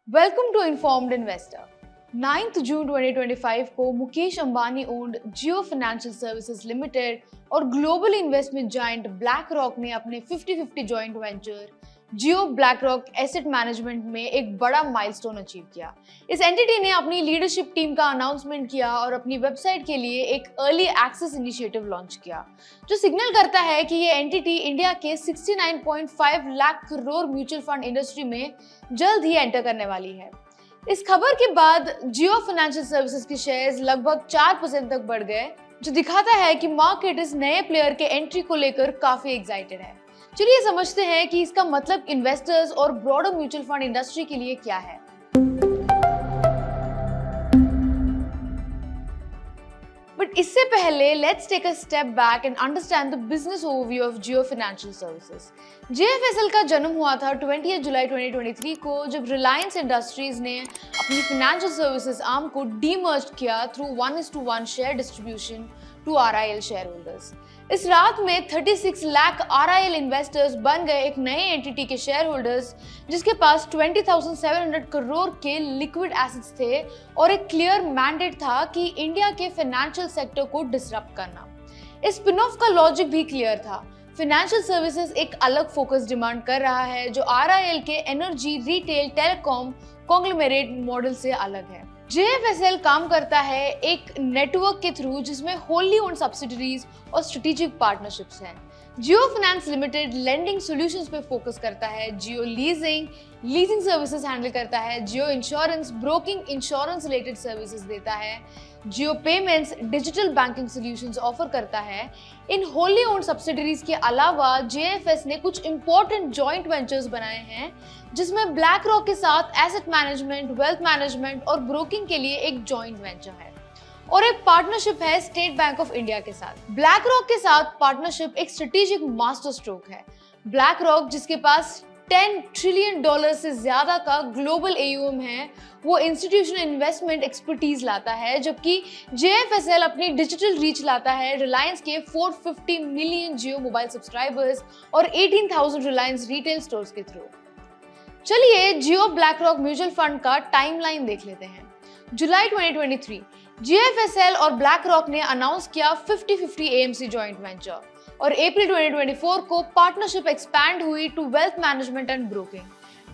Welcome to informed investor. 9 जून 2025 को Mukesh Ambani owned Jio financial services limited और global investment giant BlackRock ने अपने 50-50 joint venture Jio BlackRock asset management में एक बड़ा माइलस्टोन अचीव किया। इस एंटिटी ने अपनी लीडरशिप टीम का अनाउंसमेंट किया और अपनी वेबसाइट के लिए एक अर्ली एक्सेस इनिशिएटिव लॉन्च किया, जो सिग्नल करता है कि ये एंटिटी इंडिया के 69.5 lakh crore mutual fund industry में जल्द ही एंटर करने वाली है। इस खबर के बाद जियो फाइनेंशियल सर्विसेज के शेयर्स लगभग 4% तक बढ़ गए, जो दिखाता है कि मार्केट इस नए प्लेयर के एंट्री को लेकर काफी एक्साइटेड है। चलिए समझते हैं कि इसका मतलब इन्वेस्टर्स और ब्रॉडर म्यूचुअल फंड इंडस्ट्री के लिए क्या है। बट इससे पहले let's take a step back and understand the business overview of Jio financial services. JFSL का जन्म हुआ था 20 जुलाई 2023 को, जब रिलायंस इंडस्ट्रीज ने अपनी फाइनेंशियल सर्विसेज आर्म को डीमर्ज किया through 1:1 share distribution to RIL share holders. इस रात में 36 लाख RIL इन्वेस्टर्स बन गए एक नए एंटिटी के शेयर होल्डर्स, जिसके पास 20,700 करोड़ के लिक्विड एसेट्स थे और एक क्लियर मैंडेट था कि इंडिया के फाइनेंशियल सेक्टर को डिसरप्ट करना। इस स्पिन ऑफ का लॉजिक भी क्लियर था। फाइनेंशियल सर्विसेज एक अलग फोकस डिमांड कर रहा है, जो RIL के energy, retail, telecom conglomerate model से अलग है। JFSL काम करता है एक नेटवर्क के थ्रू जिसमें होली ओन्ड सब्सिडरीज और स्ट्रेटेजिक पार्टनरशिप्स हैं। Jio finance limited lending solutions पे फोकस करता है, जियो लीजिंग सर्विसेज हैंडल करता है, Jio insurance broking insurance related services देता है, Jio payments digital banking solutions offer करता है। इन होली ओन्ड सब्सिडरीज के अलावा JFS ने कुछ इंपॉर्टेंट जॉइंट वेंचर्स बनाए हैं, जिसमें ब्लैक रॉक के साथ एसेट मैनेजमेंट, वेल्थ मैनेजमेंट और ब्रोकिंग के लिए एक जॉइंट वेंचर है और एक पार्टनरशिप है स्टेट बैंक ऑफ इंडिया के साथ। ब्लैक रॉक के साथ पार्टनरशिप एक स्ट्रेटेजिक मास्टर स्ट्रोक है। ब्लैक रॉक, जिसके पास $10 ट्रिलियन से ज्यादा का ग्लोबल AUM है, वो इंस्टीट्यूशनल इन्वेस्टमेंट एक्सपर्टीज लाता है, जबकि JFSL अपनी डिजिटल रीच लाता है रिलायंस के 450 मिलियन जियो मोबाइल सब्सक्राइबर्स और 18,000 रिलायंस रिटेल स्टोर्स के थ्रू। चलिए Jio BlackRock mutual fund का टाइमलाइन देख लेते हैं। जुलाई 2023 JFSL और ब्लैक रॉक ने अनाउंस किया 50-50 AMC जॉइंट वेंचर और अप्रैल 2024 को पार्टनरशिप एक्सपैंड हुई to wealth management and broking.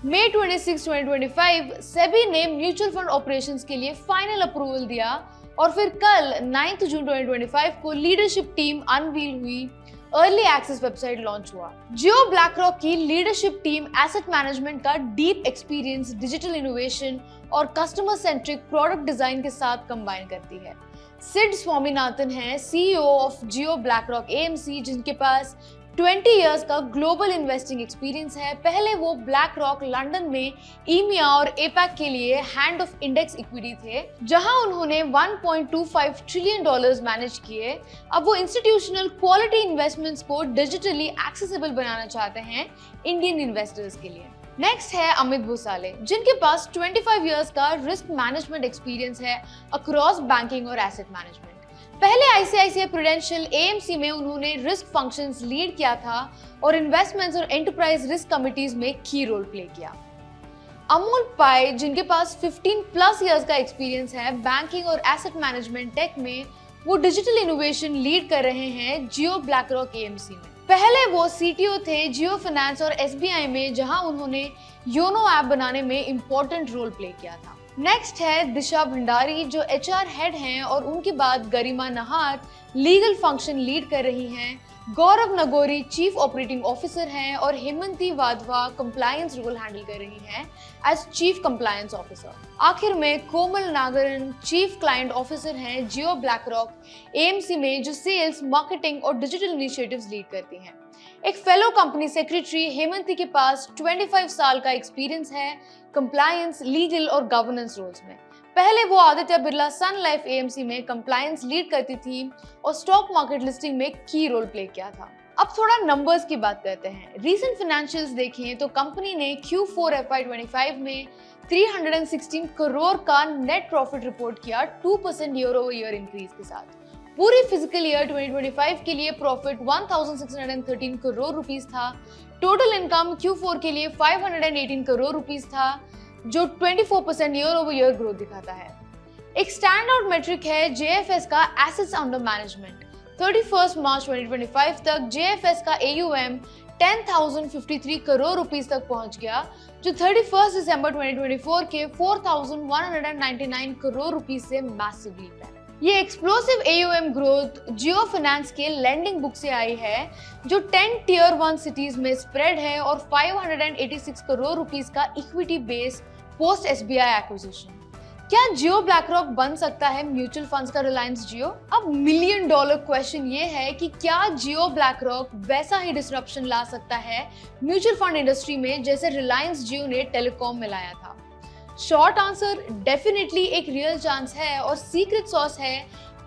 मई 26, 2025 सेबी ने म्यूचुअल फंड ऑपरेशंस के लिए फाइनल अप्रूवल दिया और फिर कल 9 जून 2025 को लीडरशिप टीम अनवील हुई, अर्ली एक्सेस वेबसाइट लॉन्च हुआ। जियो ब्लैक रॉक की लीडरशिप टीम एसेट मैनेजमेंट का डीप एक्सपीरियंस, डिजिटल इनोवेशन और कस्टमर सेंट्रिक प्रोडक्ट डिजाइन के साथ कंबाइन करती है। सिड स्वामीनाथन है CEO of Jio BlackRock AMC, जिनके पास 20 इयर्स का ग्लोबल इन्वेस्टिंग एक्सपीरियंस है। पहले वो ब्लैक रॉक लंदन में EMEA और APAC के लिए हैंड ऑफ इंडेक्स इक्विटी थे, जहां उन्होंने $1.25 ट्रिलियन मैनेज किए। अब वो इंस्टीट्यूशनल क्वालिटी इन्वेस्टमेंट्स को डिजिटली एक्सेसिबल बनाना चाहते हैं इंडियन इन्वेस्टर्स के लिए। नेक्स्ट है अमित भूसाले, जिनके पास 25 इयर्स का रिस्क मैनेजमेंट एक्सपीरियंस है अक्रॉस बैंकिंग और एसेट मैनेजमेंट। पहले ICICI प्रूडेंशियल AMC में उन्होंने रिस्क फंक्शंस लीड किया था और इन्वेस्टमेंट्स और एंटरप्राइज रिस्क कमिटीज में की रोल प्ले किया। अमोल पाई, जिनके पास 15+ इयर्स का एक्सपीरियंस है बैंकिंग और एसेट मैनेजमेंट टेक में, वो डिजिटल इनोवेशन लीड कर रहे हैं जियो ब्लैक रॉक AMC में। पहले वो CTO थे जियो फाइनेंस और SBI में, जहां उन्होंने योनो ऐप बनाने में इंपॉर्टेंट रोल प्ले किया था। नेक्स्ट है दिशा भंडारी, जो HR हेड हैं और उनके बाद गरिमा नहार लीगल फंक्शन लीड कर रही हैं। Gaurav Nagori chief operating officer हैं और Hemanti Wadhwa compliance role handle कर रही हैं एज चीफ कंप्लायंस ऑफिसर। आखिर में Komal Nagran chief client officer हैं जियो ब्लैक रॉक AMC में, जो सेल्स, मार्केटिंग और डिजिटल इनिशिएटिव्स लीड करती हैं। एक फेलो कंपनी सेक्रेटरी हेमंती के पास 25 साल का एक्सपीरियंस है कंप्लायंस, लीगल और गवर्नेंस रोल्स में। पहले वो आदित्य बिरला सन लाइफ AMC में कंप्लायंस लीड करती थी और स्टॉक मार्केट लिस्टिंग में की रोल प्ले किया था। अब थोड़ा नंबर्स की बात करते हैं। रीसेंट फाइनेंशियल्स देखें तो कंपनी ने Q4 FY25 में 316 करोड़ का नेट प्रॉफिट रिपोर्ट किया, 2% ईयर-ओवर-ईयर इंक्रीज के साथ। पूरी फिजिकल ईयर 2025 के लिए प्रॉफिट 1613 करोड़ रुपीस था। टोटल इनकम Q4 के लिए 518 करोड़ रुपीस था। जो 24% ईयर ओवर ईयर ग्रोथ दिखाता है। एक स्टैंड आउट मेट्रिक है JFS का एसेट्स अंडर मैनेजमेंट। 31 मार्च 2025 तक JFS का AUM 10,053 करोड़ रुपीस तक पहुंच गया, जो 31 दिसंबर 2024 के 4,199 करोड़ रुपीस से मैसिव लीप है। ये एक्सप्लोसिव AUM ग्रोथ जियो फाइनेंस के लेंडिंग बुक से आई है, जो 10 टियर 1 सिटीज में स्प्रेड है और 586 करोड़ रुपीस का equity base post SBI acquisition. क्या जियो ब्लैकरॉक बन सकता है म्यूचुअल फंड्स का रिलायंस जियो? अब $1 मिलियन क्वेश्चन ये है कि क्या जियो ब्लैकरॉक वैसा ही डिसरप्शन ला सकता है म्यूचुअल फंड इंडस्ट्री में जैसे रिलायंस जियो ने टेलीकॉम में लाया था? शॉर्ट आंसर डेफिनेटली एक रियल चांस है और सीक्रेट सॉस है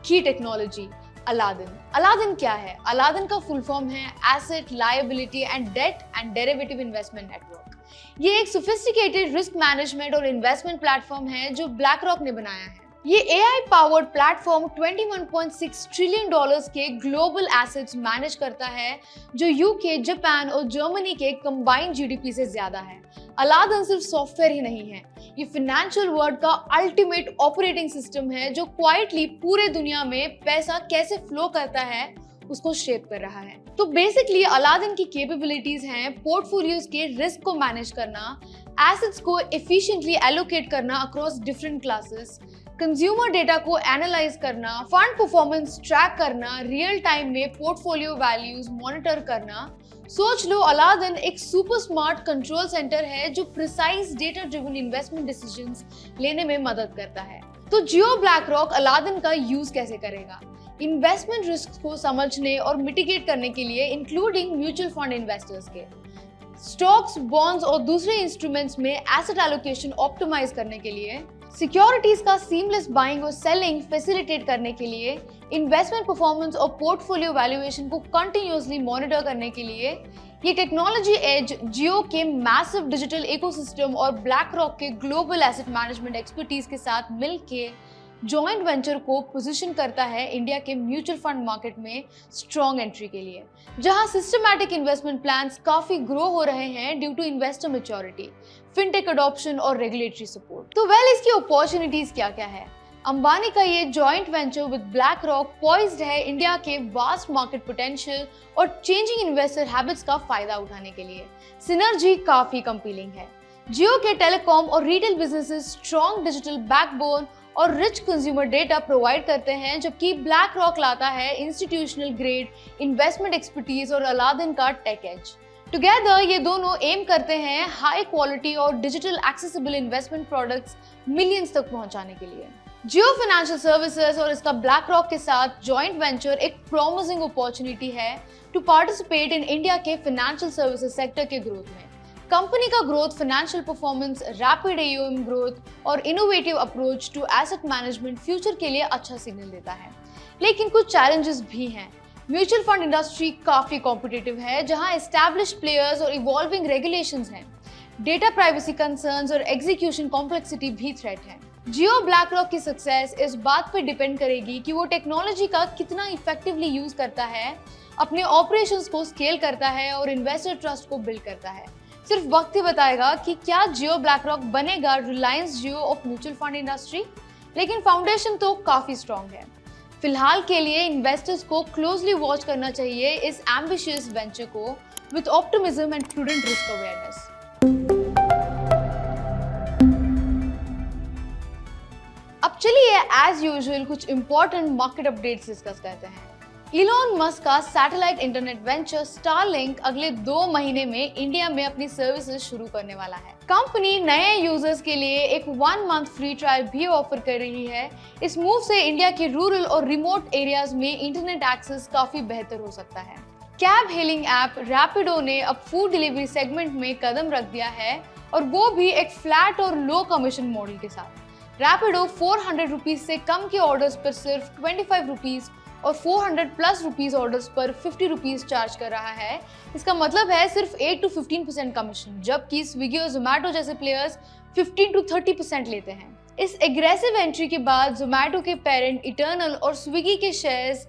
की टेक्नोलॉजी अलादीन। अलादीन क्या है? अलादीन का फुल फॉर्म है asset liability and debt and derivative investment network. ये एक सोफिस्टिकेटेड रिस्क मैनेजमेंट और इन्वेस्टमेंट प्लेटफॉर्म है जो ब्लैकरॉक ने बनाया है। ये AI पावर्ड प्लेटफॉर्म $21.6 ट्रिलियन के ग्लोबल एसेट्स मैनेज करता है, जो UK, जापान और जर्मनी के कंबाइंड GDP से ज्यादा है। अलादीन सिर्फ सॉफ्टवेयर ही नहीं है, ये फाइनेंशियल वर्ल्ड का अल्टीमेट ऑपरेटिंग सिस्टम है जो क्वाइटली पूरे दुनिया में पैसा कैसे फ्लो करता है उसको शेप कर रहा है। तो बेसिकली अलादीन की कैपेबिलिटीज हैं पोर्टफोलियोज के रिस्क को मैनेज करना, एसेट्स को एफिशिएंटली एलोकेट करना across different classes, consumer data को एनालाइज करना, फंड परफॉर्मेंस ट्रैक करना, रियल टाइम में पोर्टफोलियो वैल्यूज मॉनिटर करना। सोच लो अलादीन एक सुपर स्मार्ट कंट्रोल सेंटर है जो precise data driven investment decisions लेने में मदद करता है। तो जियो ब्लैकरॉक अलादीन का यूज कैसे करेगा? इन्वेस्टमेंट रिस्क को समझने और मिटिगेट करने के लिए, इंक्लूडिंग म्यूचुअल फंड इन्वेस्टर्स के, स्टॉक्स, बॉन्ड्स और दूसरे इंस्ट्रूमेंट्स में एसेट एलोकेशन ऑप्टिमाइज करने के लिए, सिक्योरिटीज का सीमलेस बाइंग और सेलिंग फैसिलिटेट करने के लिए, इन्वेस्टमेंट परफॉर्मेंस और पोर्टफोलियो वैल्यूएशन को कंटिन्यूअसली मॉनिटर करने के लिए, ये टेक्नोलॉजी एज जियो के मैसिव डिजिटल इकोसिस्टम और ब्लैकरॉक के ग्लोबल एसेट मैनेजमेंट एक्सपर्टीज के साथ मिलके जॉइंट वेंचर को पोजीशन करता है इंडिया के म्यूचुअल फंड मार्केट में स्ट्रॉन्ग एंट्री के लिए, जहां सिस्टमैटिक इन्वेस्टमेंट प्लान्स काफी ग्रो हो रहे हैं due to investor maturity, fintech adoption और रेगुलेटरी सपोर्ट। तो इसकी अपॉर्चुनिटीज क्या क्या है? अंबानी का ये joint venture with BlackRock poised है इंडिया के वास्ट मार्केट पोटेंशियल और चेंजिंग इन्वेस्टर हैबिट्स का फायदा उठाने के लिए। सिनर्जी काफी कंपीलिंग है। जियो के टेलीकॉम और retail businesses strong digital backbone और रिच कंज्यूमर डेटा प्रोवाइड करते हैं, जबकि ब्लैकरॉक लाता है इंस्टीट्यूशनल ग्रेड इन्वेस्टमेंट एक्सपर्टीज और अलादीन का टेक एज। टुगेदर ये दोनों एम करते हैं हाई क्वालिटी और digital accessible investment products millions तक पहुंचाने के लिए। जियो फाइनेंशियल सर्विसेज और इसका ब्लैकरॉक के साथ जॉइंट वेंचर एक प्रॉमिसिंग अपॉर्चुनिटी है टू पार्टिसिपेट इन इंडिया के फाइनेंशियल सर्विसेज सेक्टर के ग्रोथ में। कंपनी का growth, financial performance, rapid AUM growth और innovative approach to asset management future के लिए अच्छा सिग्नल देता है। लेकिन कुछ चैलेंजेस भी हैं। म्यूचुअल फंड इंडस्ट्री काफी कॉम्पिटिटिव है, जहां एस्टैब्लिश्ड प्लेयर्स और इवॉल्विंग रेगुलेशंस हैं। डेटा प्राइवेसी कंसर्न्स और एग्जीक्यूशन कॉम्प्लेक्सिटी भी थ्रेट है। जियो ब्लैकरॉक की सक्सेस इस बात पर डिपेंड करेगी कि वो टेक्नोलॉजी का कितना इफेक्टिवली यूज करता है, अपने ऑपरेशंस को स्केल करता है और इन्वेस्टर ट्रस्ट को बिल्ड करता है। सिर्फ वक्त ही बताएगा कि क्या जियो ब्लैकरॉक बनेगा रिलायंस जियो ऑफ म्यूचुअल फंड इंडस्ट्री, लेकिन फाउंडेशन तो काफी स्ट्रॉन्ग है। फिलहाल के लिए इन्वेस्टर्स को क्लोजली वॉच करना चाहिए इस एम्बिशियस वेंचर को with optimism and prudent risk awareness. अब चलिए एज यूजुअल कुछ इंपॉर्टेंट मार्केट अपडेट्स डिस्कस करते हैं। इलॉन मस्क का सैटेलाइट इंटरनेट वेंचर स्टारलिंक अगले 2 महीने में इंडिया में अपनी सर्विसेज शुरू करने वाला है। कंपनी नए यूजर्स के लिए एक 1 मंथ फ्री ट्रायल भी ऑफर कर रही है। इस मूव से इंडिया के रूरल और रिमोट एरियाज में इंटरनेट एक्सेस काफी बेहतर हो सकता है। कैब हेलिंग ऐप रैपिडो ने अब फूड डिलीवरी सेगमेंट में कदम रख दिया है, और वो भी एक फ्लैट और लो कमीशन मॉडल के साथ। रैपिडो 400 रुपीज से कम के ऑर्डर्स पर सिर्फ 25 रुपीज और 400 प्लस रुपीज ऑर्डर्स पर 50 रुपीज चार्ज कर रहा है। इसका मतलब है सिर्फ 8 to 15% कमीशन, जबकि स्विगी और जोमैटो जैसे प्लेयर्स 15 to 30% लेते हैं। इस एग्रेसिव एंट्री के बाद जोमैटो के पेरेंट इटर्नल और स्विगी के शेयर्स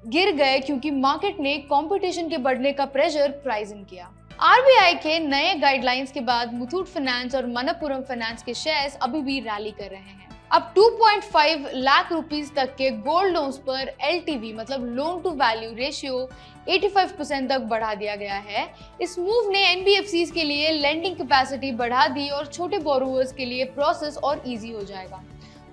गिर गए, क्योंकि मार्केट ने कंपटीशन के बढ़ने का प्रेशर प्राइस इन किया। आरबीआई के नए गाइडलाइंस के बाद मुथूट फाइनेंस और मनप्पुरम फाइनेंस के शेयर्स अभी भी रैली कर रहे हैं। अब 2.5 लाख रुपीस तक के गोल्ड लोन्स पर एलटीवी मतलब लोन टू वैल्यू रेशियो 85% तक बढ़ा दिया गया है। इस मूव ने एनबीएफसीज के लिए लेंडिंग कैपेसिटी बढ़ा दी और छोटे बोरोवर्स के लिए प्रोसेस और इजी हो जाएगा।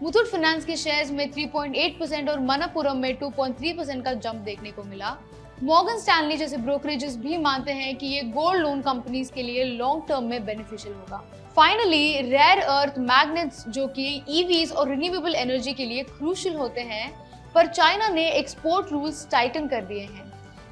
मुथूट फाइनेंस के शेयर्स में 3.8% और मनप्पुरम में 2.3% का जंप देखने को मिला। मॉर्गन स्टैनली जैसे ब्रोकरेजेस भी मानते हैं कि ये गोल्ड लोन कंपनीज के लिए लॉन्ग टर्म में बेनिफिशियल होगा। फाइनली रेयर अर्थ मैग्नेट्स जो कि ईवीज और रिन्यूएबल एनर्जी के लिए क्रूशियल होते हैं, पर चाइना ने एक्सपोर्ट रूल्स टाइटन कर दिए हैं।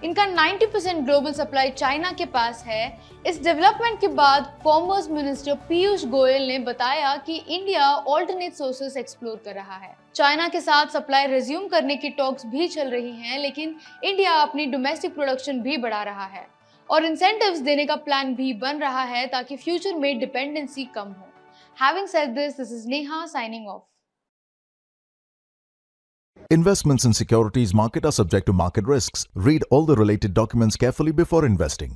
इनका 90% ग्लोबल सप्लाई चाइना के पास है। इस डेवलपमेंट के बाद कॉमर्स मिनिस्टर पीयूष गोयल ने बताया कि इंडिया ऑल्टरनेट सोर्सेस एक्सप्लोर कर रहा है। चाइना के साथ सप्लाई रिज्यूम करने की टॉक्स भी चल रही हैं, लेकिन इंडिया अपनी डोमेस्टिक प्रोडक्शन भी बढ़ा रहा है और इंसेंटिव्स देने का प्लान भी बन रहा है ताकि फ्यूचर में डिपेंडेंसी कम हो। Having said this is Neha signing off. Investments in securities market are subject to market risks. Read all the related documents carefully before investing.